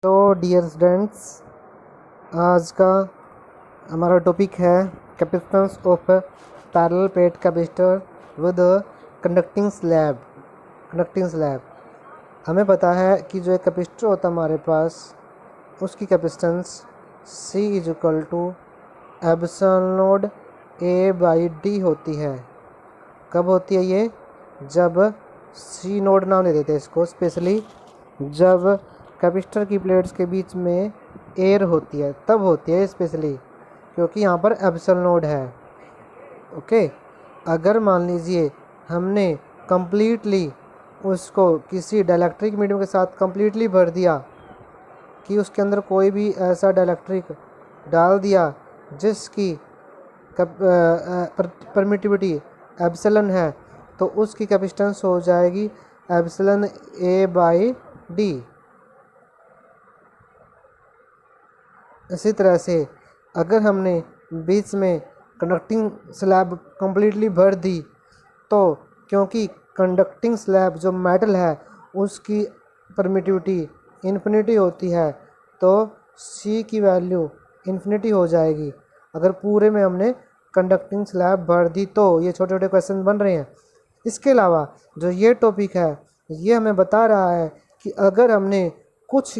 तो dear students, आज का हमारा टॉपिक है capacitance of parallel plate capacitor with conducting slab. हमें पता है कि जो एक कैपेसिटर होता है हमारे पास, उसकी capacitance C is equal to epsilon naught A/D होती है। कब होती है ये? जब C नोड नाम ले देते हैं इसको, स्पेशली जब कैपेसिटर की प्लेट्स के बीच में एयर होती है तब होती है स्पेशली, क्योंकि यहाँ पर एप्सिलॉन नोड है। ओके, अगर मान लीजिए हमने कम्प्लीटली उसको किसी डाइलेक्ट्रिक मीडियम के साथ कम्प्लीटली भर दिया, कि उसके अंदर कोई भी ऐसा डाइलेक्ट्रिक डाल दिया जिसकी परमिटिविटी एप्सिलॉन है, तो उसकी कैपेसिटेंस हो जाएगी एप्सिलॉन A/D। इसी तरह से अगर हमने बीच में कंडक्टिंग स्लैब कम्प्लीटली भर दी, तो क्योंकि कंडक्टिंग स्लैब जो मेटल है उसकी परमिटिविटी इन्फिनिटी होती है, तो C की वैल्यू इन्फिनिटी हो जाएगी अगर पूरे में हमने कंडक्टिंग स्लैब भर दी। तो ये छोटे छोटे क्वेश्चन बन रहे हैं। इसके अलावा जो ये टॉपिक है ये हमें बता रहा है कि अगर हमने कुछ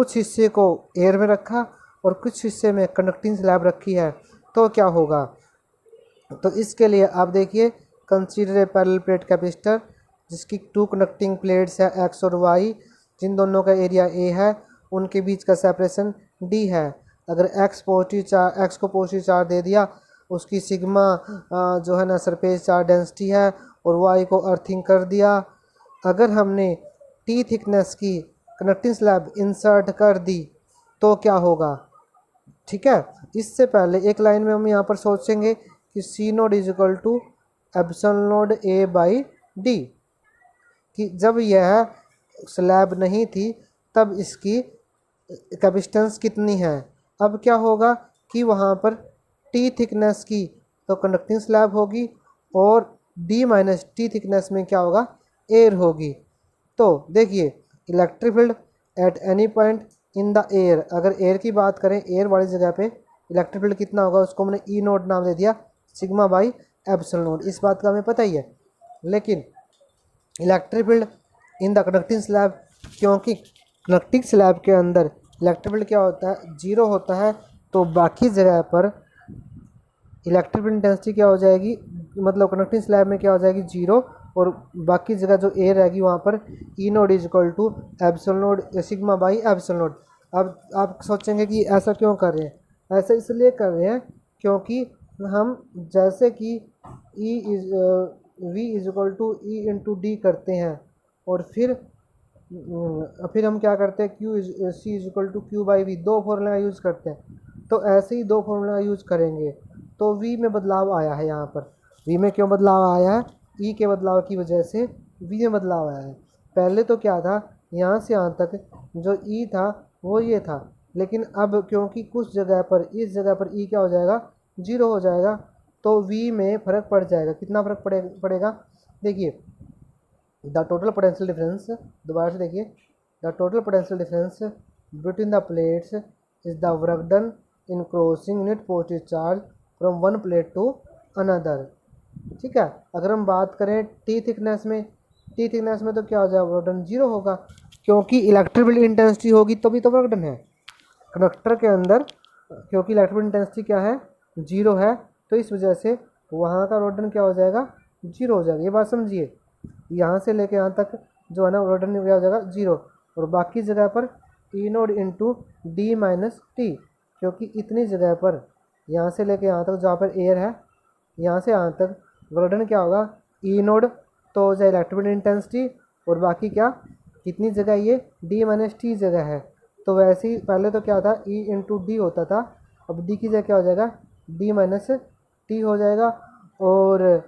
हिस्से को एयर में रखा और कुछ हिस्से में कंडक्टिंग स्लैब रखी है तो क्या होगा। तो इसके लिए आप देखिए, consider a parallel plate capacitor जिसकी टू कंडक्टिंग प्लेट्स है X और Y, जिन दोनों का एरिया A है, उनके बीच का सेपरेशन D है। अगर X को पॉजिटिव चार्ज दे दिया, उसकी सिग्मा जो है ना सरफेस चार्ज डेंसिटी है, और Y को अर्थिंग कर दिया। अगर हमने T थिकनेस की कंडक्टिंग स्लैब इंसर्ट कर दी तो क्या होगा। ठीक है, इससे पहले एक लाइन में हम यहाँ पर सोचेंगे कि C naught is equal to epsilon naught A/D, कि जब यह स्लैब नहीं थी तब इसकी कैपेसिटेंस कितनी है। अब क्या होगा कि वहाँ पर T थिकनेस की तो कंडक्टिंग स्लैब होगी और D-T थिकनेस में क्या होगा, एयर होगी। तो देखिए, electric field at any point in the air, अगर एयर की बात करें, एयर वाली जगह पे इलेक्ट्रिक फील्ड कितना होगा, उसको मैंने E नोट नाम दे दिया, सिग्मा बाई एप्सिलॉन नोट। इस बात का हमें पता ही है। लेकिन electric field in the conducting slab, क्योंकि कंडक्टिंग स्लैब के अंदर इलेक्ट्रिक फील्ड क्या होता है, जीरो होता है, तो बाकी जगह पर इलेक्ट्रिक फील्ड इंटेंसिटी क्या हो जाएगी, मतलब कंडक्टिंग स्लैब में क्या हो जाएगी, जीरो, और बाकी जगह जो एयर रहेगी वहाँ पर E naught is equal to epsilon naught sigma by epsilon naught. अब आप सोचेंगे कि ऐसा क्यों कर रहे हैं, ऐसा इसलिए कर रहे हैं क्योंकि हम जैसे कि V is equal to E into D करते हैं, और फिर हम क्या करते हैं, C is equal to Q/V, दो फॉर्मूला यूज़ करते हैं। तो ऐसे ही दो फॉर्मूला यूज़ करेंगे। तो V में बदलाव आया है, यहाँ पर V में क्यों बदलाव आया है, E के बदलाव की वजह से V में बदलाव आया है। पहले तो क्या था, यहाँ से यहाँ तक जो E था वो ये था, लेकिन अब क्योंकि कुछ जगह पर, इस जगह पर E क्या हो जाएगा, जीरो हो जाएगा, तो V में फ़र्क पड़ जाएगा। कितना फ़र्क पड़ेगा, देखिए, द टोटल पोटेंशियल डिफरेंस, दोबारा से देखिए, the total potential difference between the plates is the work done in crossing unit positive charge from one plate to another. ठीक है, अगर हम बात करें टी थिकनेस में तो क्या हो जाएगा, वर्क डन जीरो होगा, क्योंकि इलेक्ट्रिक फील्ड इंटेंसिटी होगी तभी तो वर्क डन है कंडक्टर के अंदर, क्योंकि इलेक्ट्रिक फील्ड इंटेंसिटी क्या है, जीरो है, तो इस वजह से वहाँ का वर्क डन क्या हो जाएगा, जीरो हो जाएगा। ये बात समझिए, यहाँ से लेके यहाँ तक जो है ना वर्क डन क्या हो जाएगा, जीरो, और बाकी जगह पर E नोड इंटू D-T, क्योंकि इतनी जगह पर यहाँ से लेके यहाँ तक जहाँ पर एयर है, यहाँ से यहाँ तक वर्क डन क्या होगा, E नोड, तो हो जाए इलेक्ट्रिक फील्ड इंटेंसिटी, और बाकी क्या, कितनी जगह ये D-T जगह है। तो वैसे ही पहले तो क्या था, E इंटू डी होता था, अब D की जगह क्या हो जाएगा, D-T हो जाएगा, और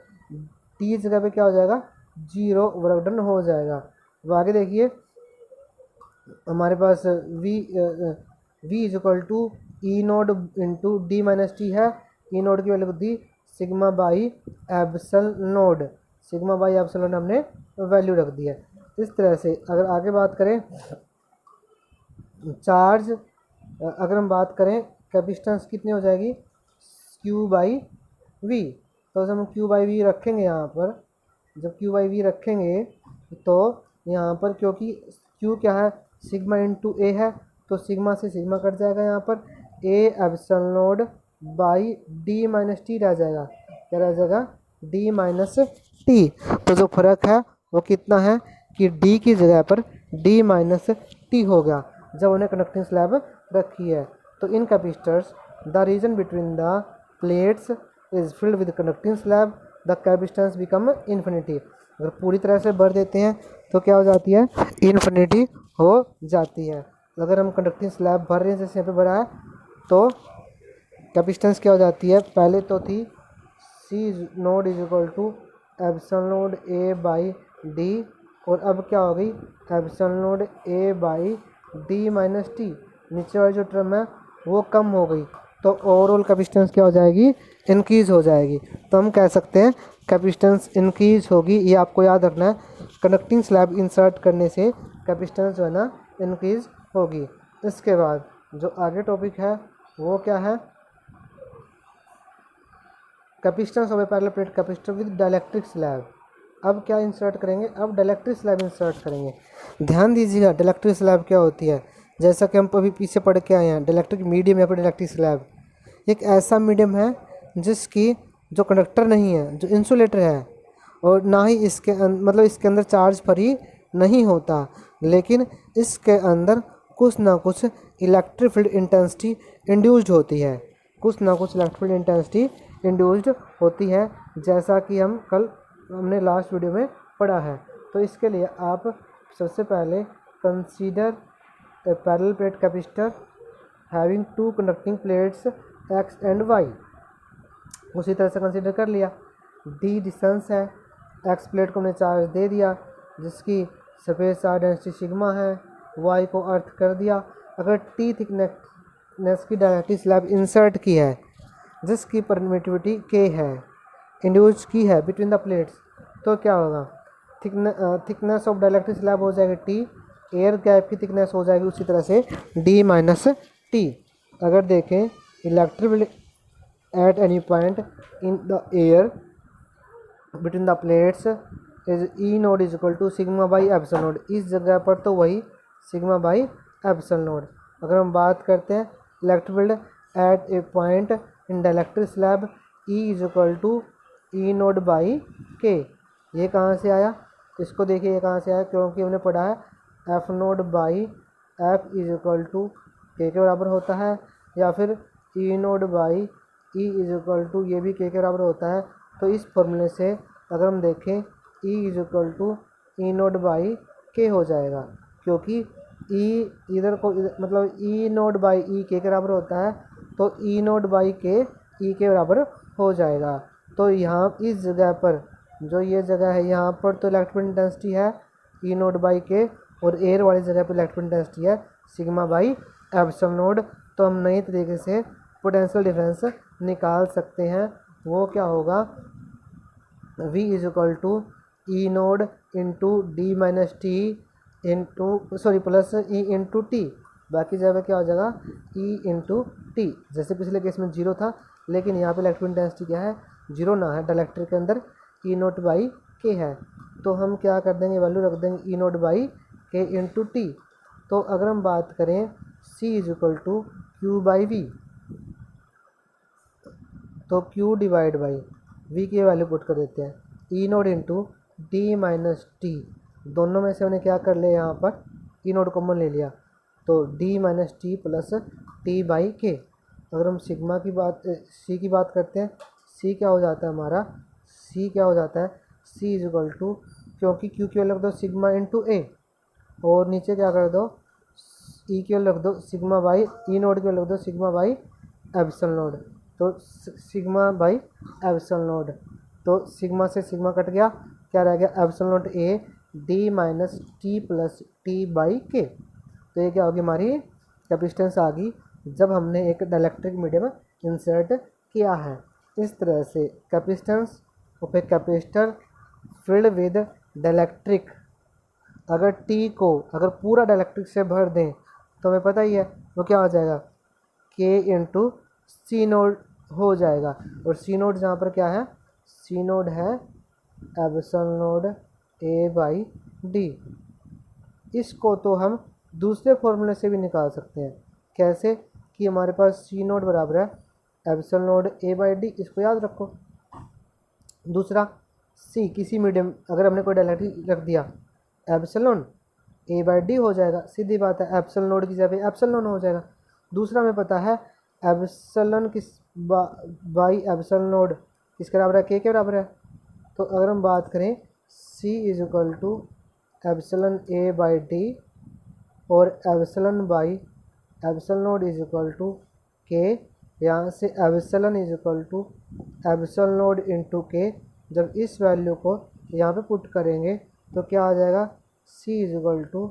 T जगह पे क्या हो जाएगा, जीरो, वर्क डन हो जाएगा। अब आगे देखिए, हमारे पास V is equal to E naught into D-T है। E नोड की वैल्यू दी sigma by epsilon naught, sigma by epsilon हमने वैल्यू रख दी है। इस तरह से अगर आगे बात करें चार्ज अगर हम बात करें कैपेसिटेंस कितनी हो जाएगी Q बाई वी। तो जब हम Q बाई वी रखेंगे यहाँ पर, जब Q बाई वी रखेंगे तो यहाँ पर क्योंकि Q क्या है सिग्मा इंटू ए है, तो सिग्मा से सिग्मा कट जाएगा, यहाँ पर A epsilon node by D minus T रह जाएगा। क्या रह जाएगा डी माइनस टी। तो जो फर्क है वो कितना है कि डी की जगह पर डी माइनस टी हो गया जब उन्हें कंडक्टिंग स्लैब रखी है। तो in capacitors the region between the plates is filled with conducting slab the capacitance become infinity. अगर पूरी तरह से भर देते हैं तो क्या हो जाती है इन्फिनिटी हो जाती है। अगर हम कंडक्टिंग स्लैब भर रहे हैं जैसे यहाँ पे भरा है तो कैपेसिटेंस क्या हो जाती है, पहले तो थी C naught is equal to epsilon naught A by D, और अब क्या हो गई epsilon naught A by D minus T. नीचे वाली जो टर्म है वो कम हो गई, तो ओवरऑल कैपेसिटेंस क्या हो जाएगी इंक्रीज हो जाएगी। तो हम कह सकते हैं कैपेसिटेंस इंक्रीज होगी। ये आपको याद रखना है, कनेक्टिंग स्लैब इंसर्ट करने से कैपेसिटेंस जो है ना इंक्रीज होगी। इसके बाद जो आगे टॉपिक है वो क्या है, capacitance of A parallel plate capacitor with dielectric slab. अब क्या इंसर्ट करेंगे, अब डाइलेक्ट्रिक स्लैब इंसर्ट करेंगे। ध्यान दीजिएगा डाइलेक्ट्रिक स्लैब क्या होती है, जैसा कि हम अभी पीछे पढ़ के आए हैं डाइलेक्ट्रिक मीडियम या फिर डाइलेक्ट्रिक स्लैब एक ऐसा मीडियम है जिसकी जो कंडक्टर नहीं है, जो इंसुलेटर है, और ना ही इसके मतलब इसके अंदर चार्ज फ्री नहीं होता, लेकिन इसके अंदर कुछ ना कुछ इलेक्ट्रिक फील्ड इंटेंसिटी इंड्यूस्ड होती है, कुछ ना कुछ इलेक्ट्रिक फील्ड इंटेंसिटी इंड्यूस्ड होती है, जैसा कि हमने लास्ट वीडियो में पढ़ा है। तो इसके लिए आप सबसे पहले consider a parallel plate capacitor having two conducting plates X and Y. उसी तरह से कंसीडर कर लिया, डी डिस्टेंस है, एक्स प्लेट को हमने चार्ज दे दिया जिसकी सरफेस चार्ज डेंसिटी सिग्मा है, वाई को अर्थ कर दिया। अगर टी थिकनेस की डाइलेक्ट्रिक स्लैब इंसर्ट की है जिसकी परमिटिविटी के है, इंड्यूस की है बिटवीन द प्लेट्स, तो क्या होगा थिकनेस ऑफ डाइलेक्ट्रिक स्लैब हो जाएगी टी, एयर गैप की थिकनेस हो जाएगी उसी तरह से डी माइनस टी। अगर देखें electric field at any point in the air between the plates is E naught is equal to sigma by epsilon naught. इस जगह पर तो वही सिग्मा बाई एप्सिलॉन नोड। अगर हम बात करते हैं electric field at a point in dielectric slab E is equal to E naught by K. ये कहाँ से आया, इसको देखिए ये कहाँ से आया, क्योंकि हमने पढ़ा है F naught by F is equal to K बराबर होता है, या फिर E naught by E is equal to ये भी के बराबर होता है। तो इस फॉर्मूले से अगर हम देखें E is equal to E naught by K हो जाएगा, क्योंकि ई इधर को मतलब ई नोड बाई ई के बराबर होता है, तो ई नोड बाई के ई के बराबर हो जाएगा। तो यहाँ इस जगह पर जो ये जगह है यहाँ पर तो इलेक्ट्रिक इंटेंसिटी है ई नोड बाई के, और एयर वाली जगह पर इलेक्ट्रिक इंटेंसिटी है सिग्मा बाई एप्सिलॉन नोड। तो हम नए तरीके से पोटेंशियल डिफरेंस निकाल सकते हैं। वो क्या होगा V is equal to E naught into D minus T into sorry plus E into T, बाकी जगह क्या हो जाएगा ई इंटू टी। जैसे पिछले केस में जीरो था, लेकिन यहाँ पे इलेक्ट्रिक इंटेंसिटी क्या है जीरो ना है, डाइलेक्ट्रिक के अंदर ई नोट बाई के है। तो हम क्या कर देंगे वैल्यू रख देंगे E naught by K into T. तो अगर हम बात करें C is equal to Q by V, तो Q डिवाइड बाई V की वैल्यू पुट कर देते हैं E naught into D minus T. दोनों में से हमने क्या कर लिया यहाँ पर ई नोड कॉमन ले लिया, तो D minus T plus T by के। अगर हम सिग्मा की बात सी की बात करते हैं, सी क्या हो जाता है हमारा, सी क्या हो जाता है सी इज इक्वल टू, क्योंकि क्यू की वैल्यू रख दो सिग्मा इंटू ए, और नीचे क्या कर दो ई की वैल्यू रख दो सिग्मा बाई ई नोड की वैल्यू रख दो सिग्मा बाई एप्सिलॉन नोड, तो सिग्मा बाई एप्सिलॉन नोड। तो सिग्मा से सिग्मा कट गया, क्या रह गया epsilon naught A D minus T plus T by के। तो ये क्या होगी हमारी कैपेसिटेंस आ गई जब हमने एक डाइलेक्ट्रिक मीडियम इंसर्ट किया है। इस तरह से capacitance of a capacitor filled with dielectric, अगर टी को अगर पूरा डाइलेक्ट्रिक से भर दें तो हमें पता ही है वो क्या हो जाएगा, के इंटू सी नोड हो जाएगा। और सी नोड जहाँ पर क्या है, सी नोड है epsilon naught A by D. इसको तो हम दूसरे फॉर्मूले से भी निकाल सकते हैं। कैसे, कि हमारे पास सी नोड बराबर है epsilon naught A by D, इसको याद रखो। दूसरा, सी किसी मीडियम अगर हमने कोई डायरेक्टली रख दिया एप्सिलॉन ए बाई डी हो जाएगा, सीधी बात है, एप्सिलॉन नोड की जगह एप्सिलॉन हो जाएगा। दूसरा हमें पता है एप्सिलॉन बाई एप्सिलॉन नोड किसके बराबर है, के बराबर है। तो अगर हम बात करें C is equal to epsilon A by D और epsilon by epsilon naught is equal to K, यहाँ से epsilon is equal to epsilon naught into K. जब इस वैल्यू को यहाँ पे पुट करेंगे तो क्या आ जाएगा, C is equal to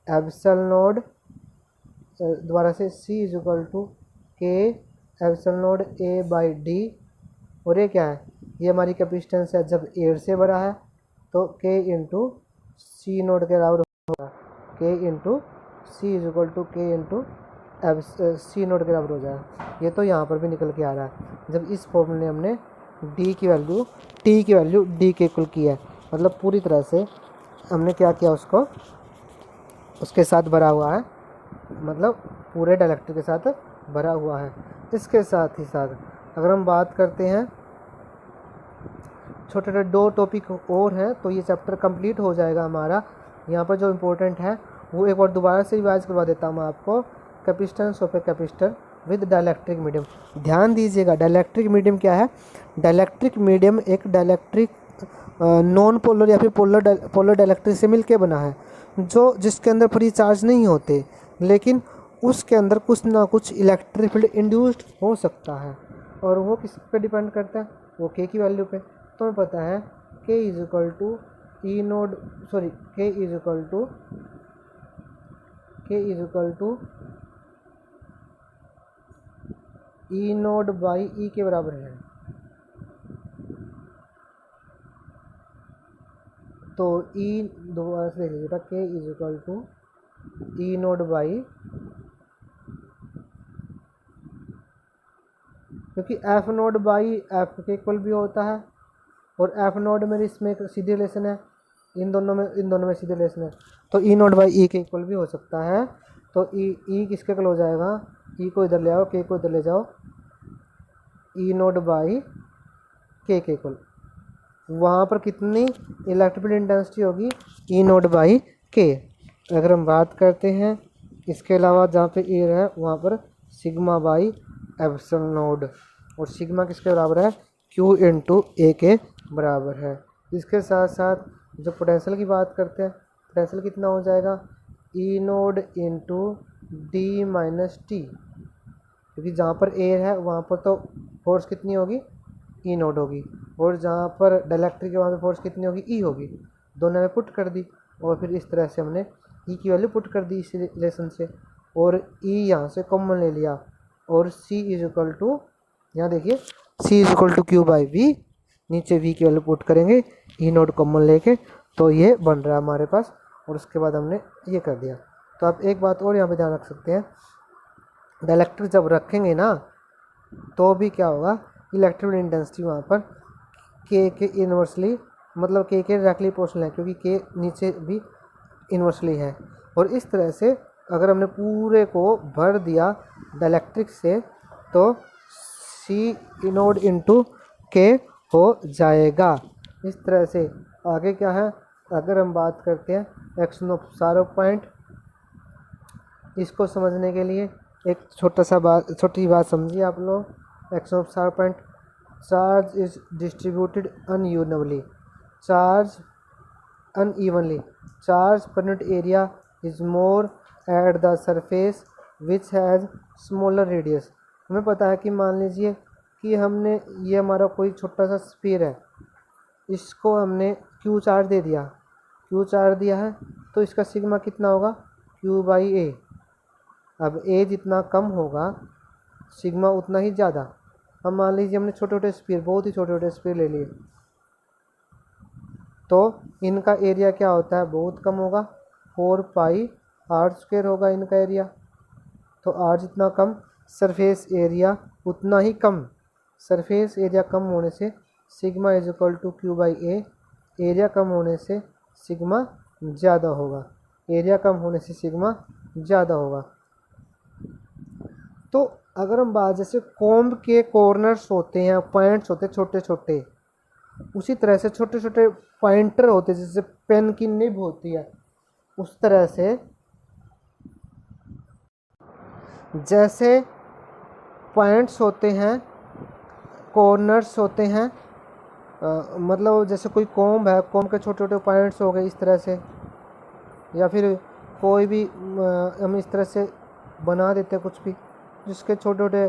epsilon naught, दोबारा से C is equal to K epsilon naught A by D. और ये क्या है, ये हमारी कैपेसिटेंस है, जब एयर से बड़ा है तो के इंटू सी नोड के बराबर होगा, K into C is equal to K into C naught के बराबर हो जाएगा। ये तो यहाँ पर भी निकल के आ रहा है जब इस फॉर्मूले हमने डी की वैल्यू टी की वैल्यू डी के इक्वल की है, मतलब पूरी तरह से हमने क्या किया, उसको उसके साथ भरा हुआ है, मतलब पूरे डायलेक्ट्रिक के साथ भरा हुआ है। इसके साथ ही साथ अगर हम बात करते हैं छोटे छोटे 2 टॉपिक और हैं तो ये चैप्टर कंप्लीट हो जाएगा हमारा। यहाँ पर जो इम्पोर्टेंट है वो एक बार दोबारा से रिवाइज करवा देता हूँ मैं आपको। Capacitance of a capacitor with dielectric medium. ध्यान दीजिएगा, डायलेक्ट्रिक मीडियम क्या है, डायलेक्ट्रिक मीडियम एक डायलेक्ट्रिक नॉन पोलर या फिर पोलर डायलेक्ट्रिक से मिलके बना है, जो जिसके अंदर फ्री चार्ज नहीं होते लेकिन उसके अंदर कुछ ना कुछ इलेक्ट्रिक फील्ड इंड्यूस्ड हो सकता है। और वो किस पे डिपेंड करता है, वो के की वैल्यू पे। तो हमें पता है K is equal to E naught, sorry K is equal to E naught by E के बराबर है। तो ई दोबारा से देख लीजिएगा, K is equal to E naught by, क्योंकि एफ नोड बाई एफ के इक्वल भी होता है और एफ नोड में इसमें एक सीधी रिलेशन है, इन दोनों में सीधी रिलेशन है, तो ई नोड बाई ई के इक्वल भी हो सकता है। तो ई किसके इक्वल हो जाएगा, ई को इधर ले आओ, के को इधर ले जाओ, ई नोड बाई के इक्वल। वहाँ पर कितनी इलेक्ट्रिक फील्ड इंटेंसिटी होगी, ई नोड बाई के। अगर हम बात करते हैं इसके अलावा जहाँ पे एयर है वहाँ पर सिग्मा बाई एप्सिलॉन नोड, और सिग्मा किसके बराबर है, क्यू इंटू ए के बराबर है। इसके साथ साथ जो पोटेंशियल की बात करते हैं, पोटेंशियल कितना हो जाएगा, ई naught into D minus T, क्योंकि जहाँ पर एयर है वहाँ पर तो फोर्स कितनी होगी, ई नोड होगी, और जहाँ पर डायलेक्ट्रिक है वहाँ पर फोर्स कितनी होगी, ई होगी। दोनों में पुट कर दी और फिर इस तरह से हमने ई की वैल्यू पुट कर दी इस रिलेशन से, और ई यहाँ से कॉमन ले लिया, और सी इज इक्वल टू, यहाँ देखिए C is equal to Q by V, नीचे वी की वैल्यू पुट करेंगे ई नोड कॉमन लेके, तो ये बन रहा है हमारे पास। और उसके बाद हमने ये कर दिया। तो आप एक बात और यहाँ पे ध्यान रख सकते हैं, डायलेक्ट्रिक जब रखेंगे ना तो भी क्या होगा, इलेक्ट्रिक इंटेंसिटी वहाँ पर के इन्वर्सली, मतलब के डायरेक्टली प्रोपोर्शनल है, क्योंकि के नीचे भी इन्वर्सली है। और इस तरह से अगर हमने पूरे को भर दिया डायलेक्ट्रिक से तो सी नोड इंटू के हो जाएगा। इस तरह से आगे क्या है, अगर हम बात करते हैं एक्शन ऑफ सारो पॉइंट, इसको समझने के लिए एक छोटी बात समझिए आप लोग। एक्शन ऑफ सारो point, charge is distributed unevenly, charge unevenly, charge per unit area is more at the surface which has smaller radius। हमें पता है कि मान लीजिए कि हमने ये हमारा कोई छोटा सा स्फीयर है, इसको हमने क्यू चार्ज दे दिया, क्यू चार्ज दिया है तो इसका सिग्मा कितना होगा, क्यू बाई ए। अब ए जितना कम होगा सिग्मा उतना ही ज़्यादा। अब मान लीजिए हमने छोटे छोटे स्फीयर, बहुत ही छोटे छोटे स्फीयर ले लिए, तो इनका एरिया क्या होता है, बहुत कम होगा, 4 पाई r² होगा इनका एरिया। तो आर जितना कम सरफेस एरिया उतना ही कम। सरफेस एरिया कम होने से sigma is equal to Q by A, area कम होने से सिग्मा ज़्यादा होगा, एरिया कम होने से सिग्मा ज़्यादा होगा। तो अगर हम बात, जैसे कॉम्ब के कॉर्नर्स होते हैं, पॉइंट्स होते हैं छोटे छोटे, उसी तरह से छोटे छोटे पॉइंटर होते हैं, जैसे पेन की निब होती है, उस तरह से जैसे पॉइंट्स होते हैं, कॉर्नर्स होते हैं, मतलब जैसे कोई कॉम्ब है, कॉम्ब के छोटे छोटे पॉइंट्स हो गए इस तरह से, या फिर कोई भी हम इस तरह से बना देते हैं कुछ भी जिसके छोटे छोटे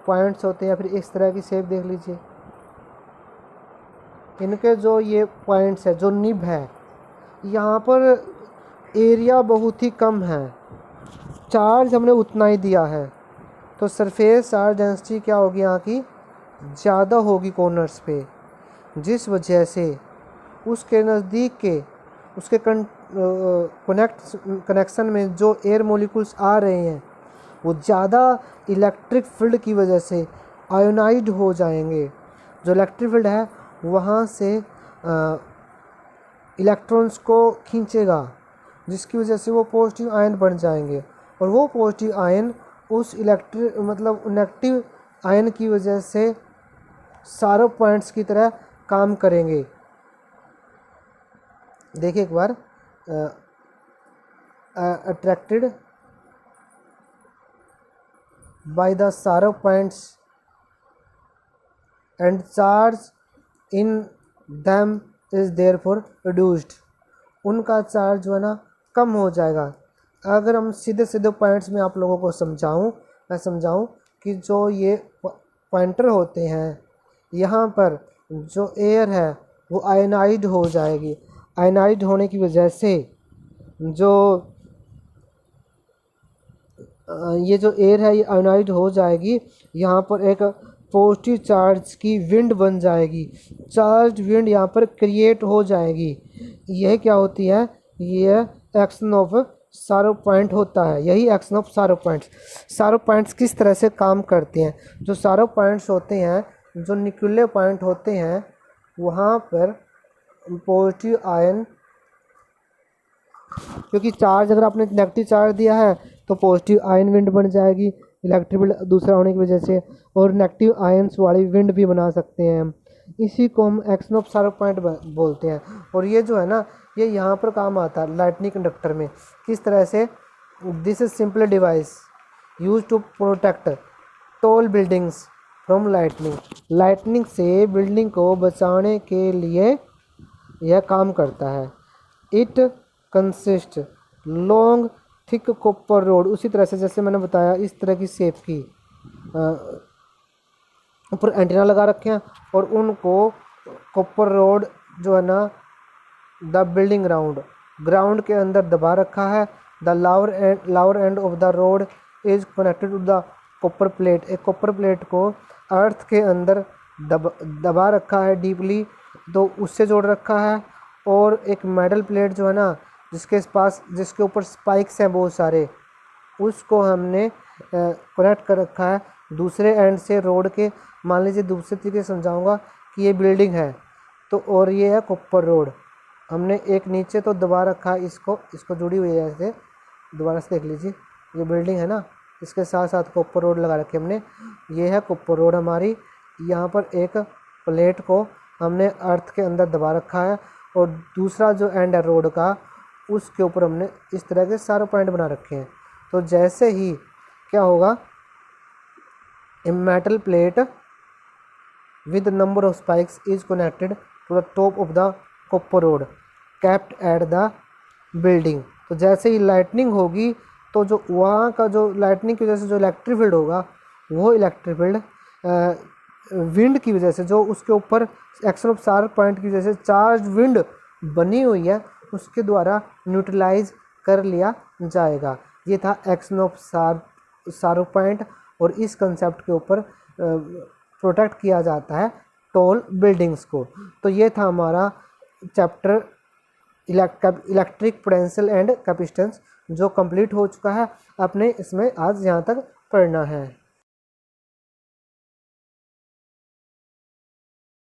पॉइंट्स होते हैं, या फिर इस तरह की शेप देख लीजिए। इनके जो ये पॉइंट्स है, जो निब है, यहाँ पर एरिया बहुत ही कम है, चार्ज हमने उतना ही दिया है, तो सरफेस चार्ज डेंसिटी क्या होगी यहाँ की, ज़्यादा होगी कॉर्नर्स पे, जिस वजह से उसके नज़दीक के उसके कनेक्शन में जो एयर मॉलिक्यूल्स आ रहे हैं वो ज़्यादा इलेक्ट्रिक फील्ड की वजह से आयोनाइड हो जाएंगे। जो इलेक्ट्रिक फील्ड है वहाँ से इलेक्ट्रॉन्स को खींचेगा, जिसकी वजह से वो पॉजिटिव आयन बन जाएंगे, और वो पॉजिटिव आयन उस नेगेटिव आयन की वजह से सारे पॉइंट्स की तरह काम करेंगे। देखिए एक बार, अट्रैक्टेड बाय द सारो points and charge in them is therefore reduced, उनका चार्ज जो है ना कम हो जाएगा। अगर हम सीधे सीधे पॉइंट्स में आप लोगों को मैं समझाऊं कि जो ये पॉइंटर होते हैं, यहाँ पर जो एयर है वो आयनाइड हो जाएगी। आयनाइड होने की वजह से जो ये जो एयर है ये आयनाइड हो जाएगी, यहाँ पर एक पॉजिटिव चार्ज की विंड बन जाएगी, चार्ज विंड यहाँ पर क्रिएट हो जाएगी। यह क्या होती है, यह एक्शन ऑफ सारो पॉइंट होता है, यही एक्शन ऑफ सारो पॉइंट्स। सारो पॉइंट्स किस तरह से काम करते हैं, जो सारो पॉइंट्स होते हैं, जो न्यूक्लियर पॉइंट होते हैं, वहाँ पर पॉजिटिव आयन, क्योंकि चार्ज अगर आपने नेगेटिव चार्ज दिया है तो पॉजिटिव आयन विंड बन जाएगी इलेक्ट्रिक फील्ड दूसरा होने की वजह से, और नेगेटिव आयंस वाली विंड भी बना सकते हैं हम। इसी को हम एक्शन ऑफ सारो पॉइंट बोलते हैं। और ये जो है ना, ये यहाँ पर काम आता है लाइटनिंग कंडक्टर में। किस तरह से, this is simple device use to protect tall buildings from lightning. Lightning से बिल्डिंग को बचाने के लिए यह काम करता है। It consist long thick copper rod, उसी तरह से जैसे मैंने बताया इस तरह की शेप की ऊपर एंटीना लगा रखे हैं, और उनको कॉपर रोड जो है ना द बिल्डिंग ग्राउंड के अंदर दबा रखा है। The lower end of the rod is connected to the copper plate. एक कॉपर प्लेट को अर्थ के अंदर दबा रखा है डीपली, तो उससे जोड़ रखा है। और एक मेटल प्लेट जो है ना, जिसके ऊपर स्पाइक्स हैं बहुत सारे, उसको हमने कनेक्ट कर रखा है दूसरे एंड से रोड के। मान लीजिए दूसरे तरीके से समझाऊंगा कि ये बिल्डिंग है तो, और ये है कॉपर रोड, हमने एक नीचे तो दबा रखा है, इसको जुड़ी हुई है ऐसे। दोबारा से देख लीजिए, ये बिल्डिंग है ना, इसके साथ साथ कॉपर रोड लगा रखी है हमने। ये है कॉपर रोड हमारी, यहाँ पर एक प्लेट को हमने अर्थ के अंदर दबा रखा है, और दूसरा जो एंड है रोड का, उसके ऊपर हमने इस तरह के सारे पॉइंट बना रखे हैं। तो जैसे ही क्या होगा, a metal plate with number of spikes is connected to the top of the copper rod kept at the building. तो जैसे ही लाइटनिंग होगी तो जो वहाँ का जो लाइटनिंग की वजह से जो इलेक्ट्रिक फील्ड होगा, वो इलेक्ट्रिक फील्ड विंड की वजह से, जो उसके ऊपर एक्शन ऑफ सार पॉइंट की वजह से चार्ज विंड बनी हुई है, उसके द्वारा न्यूट्रलाइज कर लिया जाएगा। ये था एक्शन ऑफ सारो पॉइंट, और इस कंसेप्ट के ऊपर प्रोटेक्ट किया जाता है टॉल बिल्डिंग्स को। तो ये था हमारा chapter electric potential and capacitance जो कंप्लीट हो चुका है। अपने इसमें आज यहाँ तक पढ़ना है।